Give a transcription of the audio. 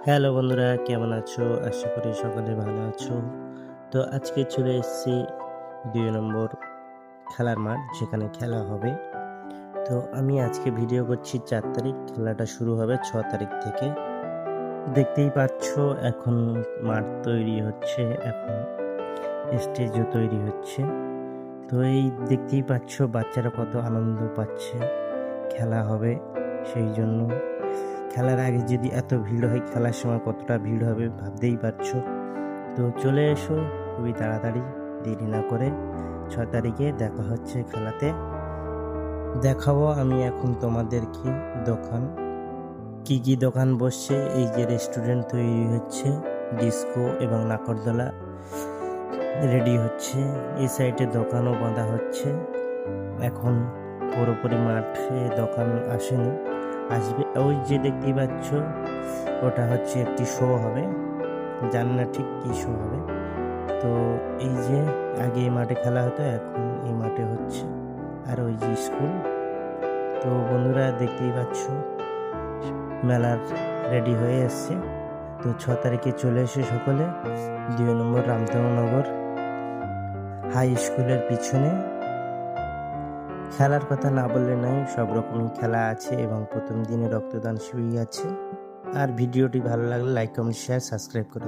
Hello বন্ধুরা, কেমন আছো? আশা করি সকলে ভালো আছো। তো আজকে চলে এসেছি ২ নম্বর খেলার মাঠ, যেখানে খেলা হবে। তো আমি আজকে ভিডিও করছি ৪ তারিখ, খেলাটা শুরু হবে ৬ তারিখ থেকে। দেখতেই পাচ্ছ এখন মাঠ তৈরি হচ্ছে, এখন স্টেজও তৈরি হচ্ছে। তো এই দেখতেই পাচ্ছ বাচ্চারা কত আনন্দ পাচ্ছে, খেলা হবে সেই জন্য। খেলার আগে যদি এত ভিড় হয়, খেলার সময় কতটা ভিড় হবে ভাবতেই পারছো। তো চলে এসো খুবই তাড়াতাড়ি, দেরি না করে। ৬ তারিখে দেখা হচ্ছে খেলাতে। দেখাবো আমি এখন তোমাদেরকে দোকান, কি কি দোকান বসছে। এই যে রেস্টুরেন্ট তৈরি হচ্ছে, ডিস্কো এবং নাকরদোলা রেডি হচ্ছে। এই সাইডে দোকানও বাঁধা হচ্ছে। এখন পুরোপুরি মাঠে দোকান আসেনি, আসবে। ওই যে দেখতেই পাচ্ছ, ওটা হচ্ছে একটি শো হবে, জানি না ঠিক কী শো হবে। তো এই যে আগে এই মাঠে খেলা হতো, এখন এই মাঠে হচ্ছে। আর ওই যে স্কুল। তো বন্ধুরা দেখতেই পাচ্ছ মেলার রেডি হয়ে এসছে। তো ৬ তারিখে চলে এসে সকলে ২ নম্বর রামধননগর হাই স্কুলের পিছনে। খেলার কথা না বললে নয়, সব রকমই খেলা আছে এবং প্রথম দিনে রক্তদান শিবির আছে। আর ভিডিওটি ভালো লাগলে লাইক, কমেন্ট, শেয়ার, সাবস্ক্রাইব করে